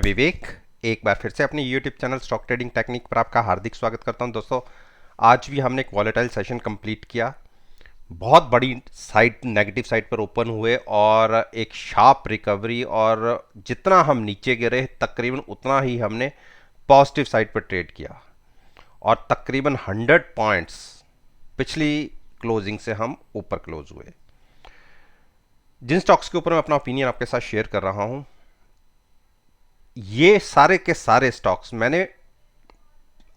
विवेक एक बार फिर से अपने YouTube channel stock trading technique पर आपका हार्दिक स्वागत करता हूं। दोस्तों, आज भी हमने एक वॉलेटाइल सेशन कंप्लीट किया। बहुत बड़ी साइड नेगेटिव साइड पर ओपन हुए और एक शार्प रिकवरी, और जितना हम नीचे गिरे तकरीबन उतना ही हमने पॉजिटिव साइड पर ट्रेड किया और तकरीबन 100 पॉइंट्स पिछली क्लोजिंग से हम ऊपर क्लोज हुए। जिन स्टॉक्स के ऊपर मैं अपना ओपिनियन आपके साथ शेयर कर रहा हूं, ये सारे के सारे स्टॉक्स मैंने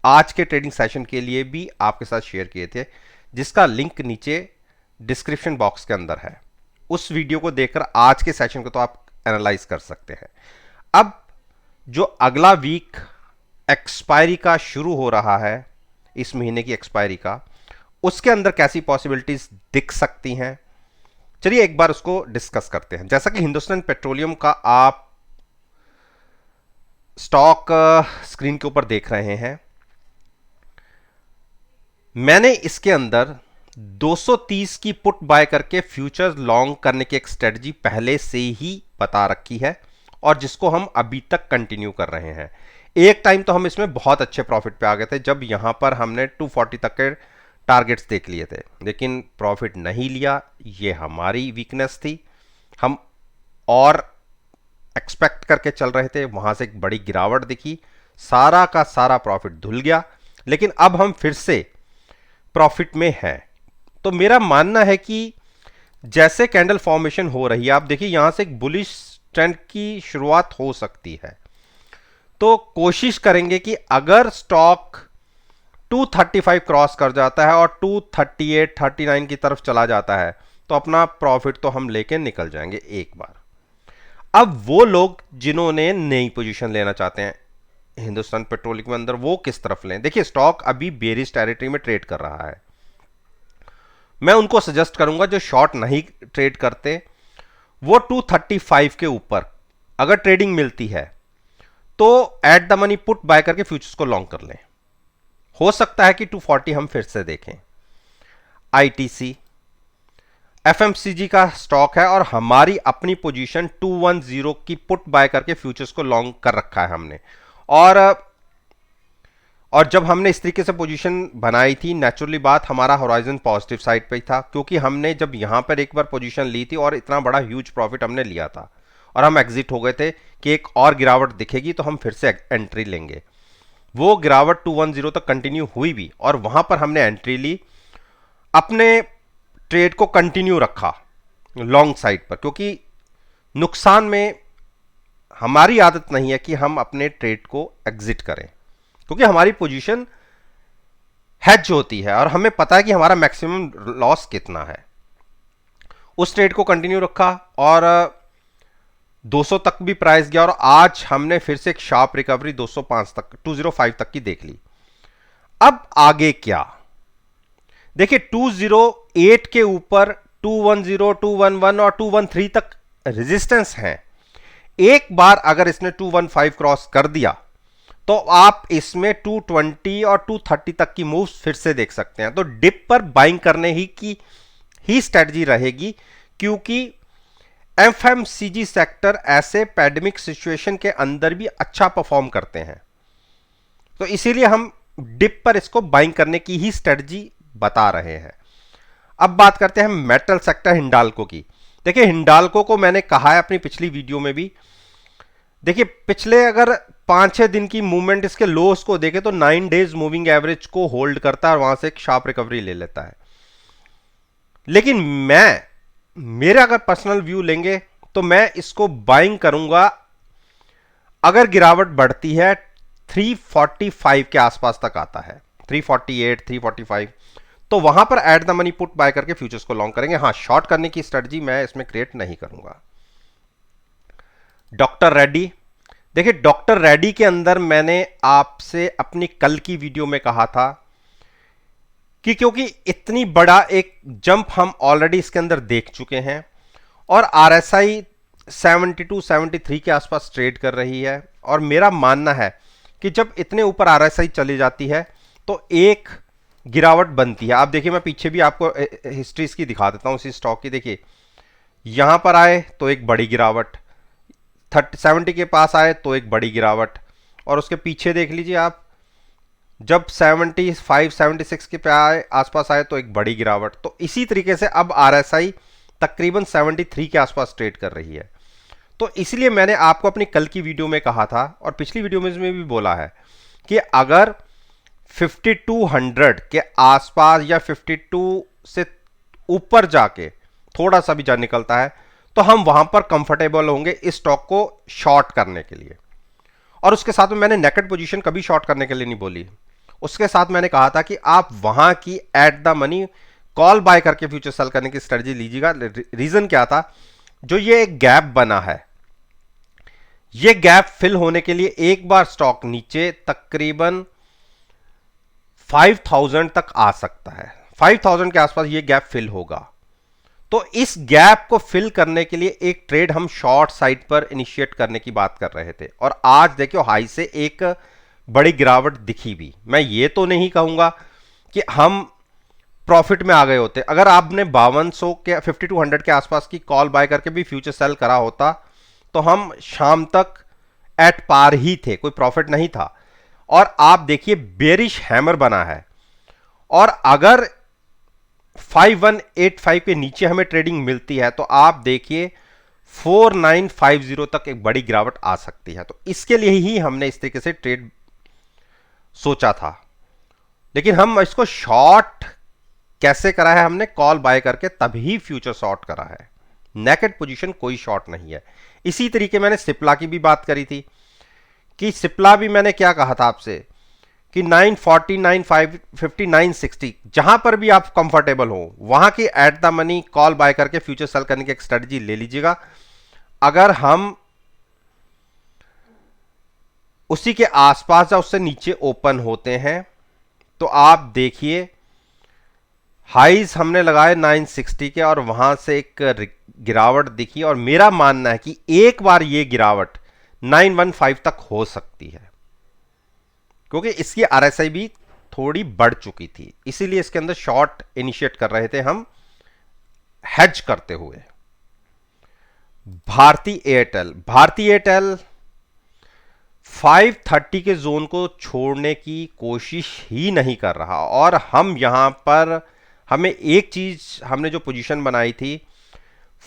आज के ट्रेडिंग सेशन के लिए भी आपके साथ शेयर किए थे, जिसका लिंक नीचे डिस्क्रिप्शन बॉक्स के अंदर है। उस वीडियो को देखकर आज के सेशन को तो आप एनालाइज कर सकते हैं। अब जो अगला वीक एक्सपायरी का शुरू हो रहा है, इस महीने की एक्सपायरी का, उसके अंदर कैसी पॉसिबिलिटीज दिख सकती हैं, चलिए एक बार उसको डिस्कस करते हैं। जैसा कि हिंदुस्तान पेट्रोलियम का आप स्टॉक स्क्रीन के ऊपर देख रहे हैं, मैंने इसके अंदर 230 की पुट बाय करके फ्यूचर्स लॉन्ग करने की एक स्ट्रेटजी पहले से ही बता रखी है और जिसको हम अभी तक कंटिन्यू कर रहे हैं। एक टाइम तो हम इसमें बहुत अच्छे प्रॉफिट पे आ गए थे जब यहां पर हमने 240 तक के टारगेट्स देख लिए थे, लेकिन प्रॉफिट नहीं लिया। ये हमारी वीकनेस थी। हम और एक्सपेक्ट करके चल रहे थे, वहां से एक बड़ी गिरावट दिखी, सारा का सारा प्रॉफिट धुल गया। लेकिन अब हम फिर से प्रॉफिट में हैं। तो मेरा मानना है कि जैसे कैंडल फॉर्मेशन हो रही है, आप देखिए यहां से एक बुलिश ट्रेंड की शुरुआत हो सकती है। तो कोशिश करेंगे कि अगर स्टॉक 235 क्रॉस कर जाता है और 238 39 की तरफ चला जाता है तो अपना प्रॉफिट तो हम लेके निकल जाएंगे एक बार। अब वो लोग जिन्होंने नई पोजीशन लेना चाहते हैं हिंदुस्तान पेट्रोलियम के अंदर, वो किस तरफ लें? देखिए, स्टॉक अभी बेरिश टेरिटरी में ट्रेड कर रहा है। मैं उनको सजेस्ट करूंगा जो शॉर्ट नहीं ट्रेड करते, वो 235 के ऊपर अगर ट्रेडिंग मिलती है तो eight the money put buy करके फ्यूचर्स को लॉन्ग कर लें। हो सकता है कि 240 हम फिर से देखें। आईटीसी एफएमसीजी का स्टॉक है और हमारी अपनी पोजीशन 210 की पुट बाय करके फ्यूचर्स को लॉन्ग कर रखा है हमने। और जब हमने इस तरीके से पोजीशन बनाई थी, नेचुरली बात हमारा होराइजन पॉजिटिव साइड पे ही था, क्योंकि हमने जब यहां पर एक बार पोजीशन ली थी और इतना बड़ा ह्यूज प्रॉफिट हमने लिया था और हम एग्जिट हो गए थे कि एक और गिरावट दिखेगी तो हम फिर से एंट्री लेंगे। वो गिरावट 210 तक कंटिन्यू हुई भी और वहां पर हमने एंट्री ली, अपने ट्रेड को कंटिन्यू रखा लॉन्ग साइड पर, क्योंकि नुकसान में हमारी आदत नहीं है कि हम अपने ट्रेड को एग्जिट करें, क्योंकि हमारी पोजीशन हेज होती है और हमें पता है कि हमारा मैक्सिमम लॉस कितना है। उस ट्रेड को कंटिन्यू रखा और 200 तक भी प्राइस गया और आज हमने फिर से एक शार्प रिकवरी 205 तक 205 तक की देख ली। अब आगे क्या? देखिए, 208 के ऊपर 210, 211 और 213 तक रेजिस्टेंस हैं। एक बार अगर इसने 215 क्रॉस कर दिया तो आप इसमें 220 और 230 तक की मूव्स फिर से देख सकते हैं। तो डिप पर बाइंग करने ही स्ट्रेटजी रहेगी, क्योंकि एफएमसीजी सेक्टर ऐसे पैंडेमिक सिचुएशन के अंदर भी अच्छा परफॉर्म करते हैं। तो इसीलिए हम डिप पर इसको बाइंग करने की ही स्ट्रेटजी बता रहे हैं। अब बात करते हैं मेटल सेक्टर हिंडाल्को की। देखिए, हिंडाल्को को मैंने कहा है अपनी पिछली वीडियो में भी। देखिए, पिछले अगर 5-6 दिन की मूवमेंट इसके लोस को देखें तो 9 डेज मूविंग एवरेज को होल्ड करता है और वहां से एक शार्प रिकवरी ले लेता है। लेकिन मेरा अगर पर्सनल व्यू लेंगे तो मैं इसको बाइंग करूंगा अगर गिरावट बढ़ती है 345 के आसपास तक आता है, 348 345, तो वहां पर eight the money put buy करके फ्यूचर्स को लॉन्ग करेंगे। हां, शॉर्ट करने की स्ट्रेटजी मैं इसमें क्रिएट नहीं करूंगा। डॉक्टर रेड्डी, देखिए डॉक्टर रेड्डी के अंदर मैंने आपसे अपनी कल की वीडियो में कहा था कि क्योंकि इतनी बड़ा एक जंप हम ऑलरेडी इसके अंदर देख चुके हैं और आरएसआई 72 73 के आसपास ट्रेड कर रही है, और मेरा मानना है कि जब इतने ऊपर आरएसआई चली जाती है तो एक गिरावट बनती है। आप देखिए, मैं पीछे भी आपको हिस्ट्री इसकी दिखा देता हूं इसी स्टॉक की। देखिए, यहां पर आए तो एक बड़ी गिरावट, 70 के पास आए तो एक बड़ी गिरावट, और उसके पीछे देख लीजिए आप, जब 75 76 के पे आए आसपास आए तो एक बड़ी गिरावट। तो इसी तरीके से अब आरएसआई तकरीबन 73 के आसपास ट्रेड कर रही है। तो इसलिए मैंने आपको अपनी कल की वीडियो में कहा था और पिछली वीडियो में भी बोला है कि अगर 5200 के आसपास या 52 से ऊपर जाके थोड़ा सा भी जा निकलता है तो हम वहां पर कंफर्टेबल होंगे इस स्टॉक को शॉर्ट करने के लिए। और उसके साथ में मैंने नेकेड पोजीशन कभी शॉर्ट करने के लिए नहीं बोली, उसके साथ मैंने कहा था कि आप वहां की at the money call buy करके फ्यूचर सेल करने की स्ट्रेटजी लीजिएगा। रीजन क्या था, जो ये एक गैप बना है, ये गैप फिल होने के लिए एक बार स्टॉक नीचे तकरीबन 5000 तक आ सकता है, 5000 के आसपास ये गैप फिल होगा। तो इस गैप को फिल करने के लिए एक ट्रेड हम शॉर्ट साइड पर इनिशिएट करने की बात कर रहे थे, और आज देखियो हाई से एक बड़ी गिरावट दिखी भी। मैं ये तो नहीं कहूंगा कि हम प्रॉफिट में आ गए होते, अगर आपने 5200 के 5200 के आसपास की कॉल बाय करके भी फ्यूचर सेल करा होता तो हम शाम तक एट पार ही थे, कोई प्रॉफिट नहीं था। और आप देखिए बेरिश हैमर बना है, और अगर 5185 के नीचे हमें ट्रेडिंग मिलती है तो आप देखिए 4950 तक एक बड़ी गिरावट आ सकती है। तो इसके लिए ही हमने इस तरीके से ट्रेड सोचा था, लेकिन हम इसको शॉर्ट कैसे करा है, हमने कॉल बाय करके तभी फ्यूचर शॉर्ट करा है, नेकेड पोजीशन कोई शॉर्ट नहीं है। इसी तरीके मैंने सिप्ला की भी बात करी थी कि सिप्ला भी मैंने क्या कहा था आपसे कि 940 950 960 जहां पर भी आप कंफर्टेबल हो वहां की at the money call buy करके फ्यूचर सेल करने की एक स्ट्रेटजी ले लीजिएगा। अगर हम उसी के आसपास या उससे नीचे ओपन होते हैं तो आप देखिए हाइज हमने लगाए 960 के और वहां से एक गिरावट दिखी, और मेरा मानना है कि एक बार ये गिरावट 915 तक हो सकती है, क्योंकि इसकी आरएसआई भी थोड़ी बढ़ चुकी थी, इसीलिए इसके अंदर शॉर्ट इनिशिएट कर रहे थे हम हेज करते हुए। भारती एयरटेल 530 के जोन को छोड़ने की कोशिश ही नहीं कर रहा, और हम यहां पर हमें एक चीज, हमने जो पोजीशन बनाई थी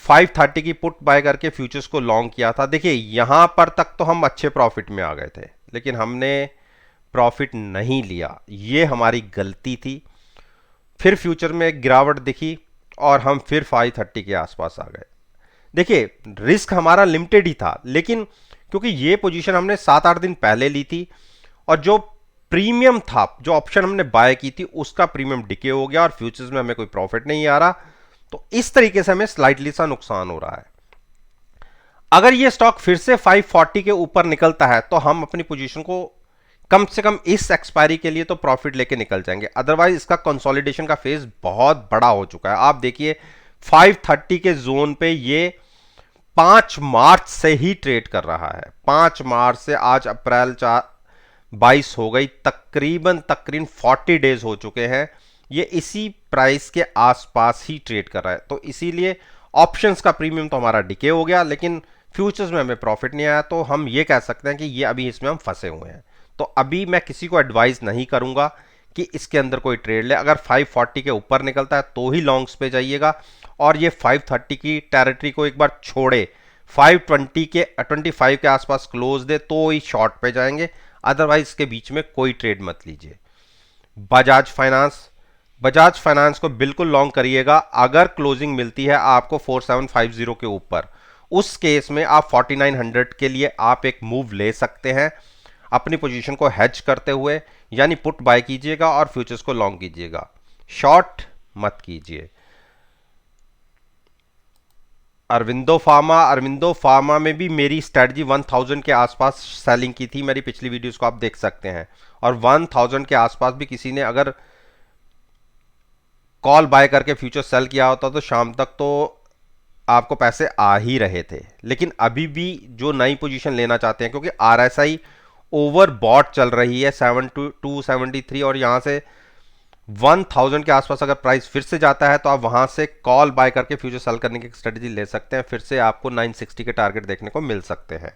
530 की पुट बाय करके फ्यूचर्स को लॉन्ग किया था। देखिए यहां पर तक तो हम अच्छे प्रॉफिट में आ गए थे, लेकिन हमने प्रॉफिट नहीं लिया, ये हमारी गलती थी। फिर फ्यूचर में एक गिरावट दिखी और हम फिर 530 के आसपास आ गए। देखिए रिस्क हमारा लिमिटेड ही था, लेकिन क्योंकि ये पोजीशन हमने 7-8 दिन पहले ली थी और जो प्रीमियम था, जो ऑप्शन हमने बाय की थी उसका प्रीमियम डिके हो गया और फ्यूचर्स में हमें कोई प्रॉफिट नहीं आ रहा, तो इस तरीके से हमें स्लाइटली सा नुकसान हो रहा है। अगर ये स्टॉक फिर से 540 के ऊपर निकलता है तो हम अपनी पोजीशन को कम से कम इस एक्सपायरी के लिए तो प्रॉफिट लेके निकल जाएंगे, अदरवाइज इसका कंसोलिडेशन का फेज बहुत बड़ा हो चुका है। आप देखिए 530 के जोन पे ये 5 मार्च से ही ट्रेड कर रहा है, 5 मार्च से आज अप्रैल 22 हो गई, तकरीबन 40 डेज हो चुके हैं, ये इसी प्राइस के आसपास ही ट्रेड कर रहा है। तो इसीलिए ऑप्शंस का प्रीमियम तो हमारा डिके हो गया, लेकिन फ्यूचर्स में हमें प्रॉफिट नहीं आया, तो हम ये कह सकते हैं कि ये अभी इसमें हम फंसे हुए हैं। तो अभी मैं किसी को एडवाइस नहीं करूंगा कि इसके अंदर कोई ट्रेड ले। अगर 540 के ऊपर निकलता है तो ही लॉन्ग्स पे जाइएगा, और ये 530 की टेरिटरी को एक बार छोड़े 520 के 25 के आसपास क्लोज दे तो ही शॉर्ट पे जाएंगे, अदरवाइज इसके बीच में कोई ट्रेड मत लीजिए। बजाज फाइनेंस को बिल्कुल लॉन्ग करिएगा। अगर क्लोजिंग मिलती है आपको 4750 के ऊपर, उस केस में आप 4900 के लिए आप एक मूव ले सकते हैं अपनी पोजीशन को हेज करते हुए, यानी पुट बाय कीजिएगा और फ्यूचर्स को लॉन्ग कीजिएगा, शॉर्ट मत कीजिए। अरविंदो फार्मा में भी मेरी स्ट्रेटजी 1000 के आसपास सेलिंग की थी, मेरी पिछली वीडियोस को आप देख सकते हैं, और 1000 के आसपास भी किसी ने अगर कॉल बाय करके फ्यूचर सेल किया होता तो शाम तक तो आपको पैसे आ ही रहे थे। लेकिन अभी भी जो नई पोजीशन लेना चाहते हैं, क्योंकि आरएसआई ओवर बॉट चल रही है 7273 और यहां से 1000 के आसपास अगर प्राइस फिर से जाता है तो आप वहां से कॉल बाय करके फ्यूचर सेल करने की स्ट्रेटजी ले सकते हैं, फिर से आपको 960 के टारगेट देखने को मिल सकते हैं।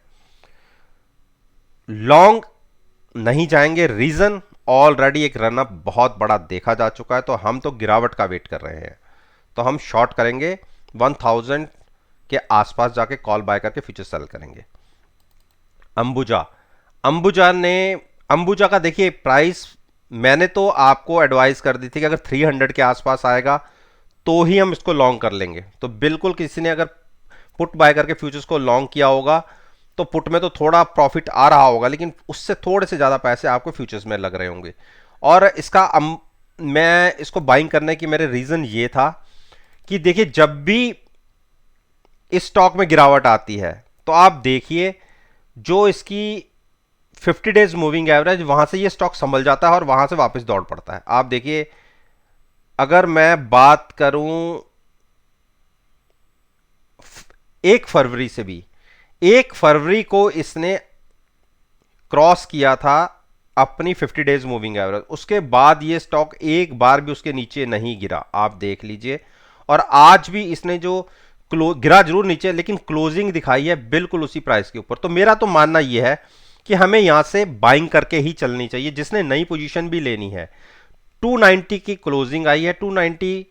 लॉन्ग नहीं जाएंगे, रीजन ऑलरेडी एक रनअप बहुत बड़ा देखा जा चुका है, तो हम तो गिरावट का वेट कर रहे हैं, तो हम शॉर्ट करेंगे 1000 के आसपास जाके कॉल बाय करके फ्यूचर सेल करेंगे। अंबुजा, अंबुजा का देखिए प्राइस, मैंने तो आपको एडवाइस कर दी थी कि अगर 300 के आसपास आएगा तो ही हम इसको लॉन्ग कर लेंगे। तो बिल्कुल किसी ने अगर पुट बाय करके फ्यूचर्स को लॉन्ग किया होगा तो पुट में तो थोड़ा प्रॉफिट आ रहा होगा, लेकिन उससे थोड़े से ज़्यादा पैसे आपको फ्यूचर्स में लग रहे होंगे। और इसका मैं इसको बाइंग करने की मेरे रीज़न ये था कि देखिए जब भी इस स्टॉक में गिरावट आती है तो आप देखिए जो इसकी 50 डेज मूविंग एवरेज, वहां से ये स्टॉक संभल जाता है और वहां से वापस दौड़ पड़ता है। आप देखिए अगर मैं बात करूं 1 फरवरी से भी, 1 फरवरी को इसने क्रॉस किया था अपनी 50 डेज मूविंग एवरेज, उसके बाद ये स्टॉक एक बार भी उसके नीचे नहीं गिरा, आप देख लीजिए। और आज भी इसने जो गिरा जरूर नीचे, लेकिन क्लोजिंग दिखाई है बिल्कुल उसी प्राइस के ऊपर। तो मेरा तो मानना यह है कि हमें यहां से बाइंग करके ही चलनी चाहिए। जिसने नई पोजीशन भी लेनी है, 290 की क्लोजिंग आई है, 290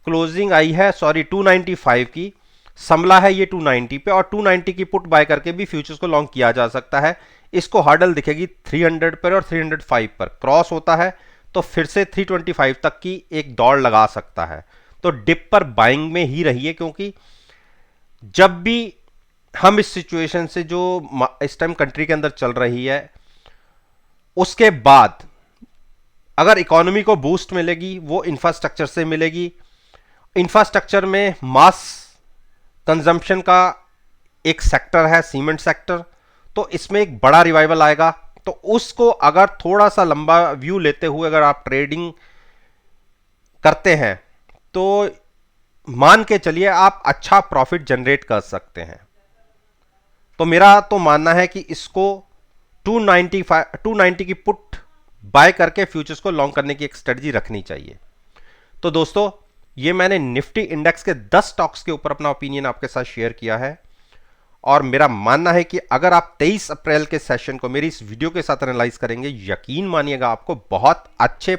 क्लोजिंग आई है, सॉरी 295 की समला है ये 290 पे, और 290 की पुट बाय करके भी फ्यूचर्स को लॉन्ग किया जा सकता है। इसको हर्डल दिखेगी 300 पर और 305 पर, क्रॉस होता है तो फिर से 325 तक की एक दौड़ लगा सकता है। तो डिप पर बाइंग में ही रहिए, क्योंकि जब भी हम इस सिचुएशन से जो इस टाइम कंट्री के अंदर चल रही है, उसके बाद अगर इकोनॉमी को बूस्ट मिलेगी वो इंफ्रास्ट्रक्चर से मिलेगी। इंफ्रास्ट्रक्चर में मास कंजम्पशन का एक सेक्टर है सीमेंट सेक्टर, तो इसमें एक बड़ा रिवाइवल आएगा। तो उसको अगर थोड़ा सा लंबा व्यू लेते हुए अगर आप ट्रेडिंग करते हैं तो मान के चलिए आप अच्छा प्रॉफिट जनरेट कर सकते हैं। तो मेरा तो मानना है कि इसको 290 की पुट बाय करके फ्यूचर्स को लॉन्ग करने की एक स्ट्रेटजी रखनी चाहिए। तो दोस्तों ये मैंने निफ्टी इंडेक्स के 10 स्टॉक्स के ऊपर अपना ओपिनियन आपके साथ शेयर किया है, और मेरा मानना है कि अगर आप 23 अप्रैल के सेशन को मेरी इस वीडियो के साथ एनालाइज करेंगे, यकीन मानिएगा आपको बहुत अच्छे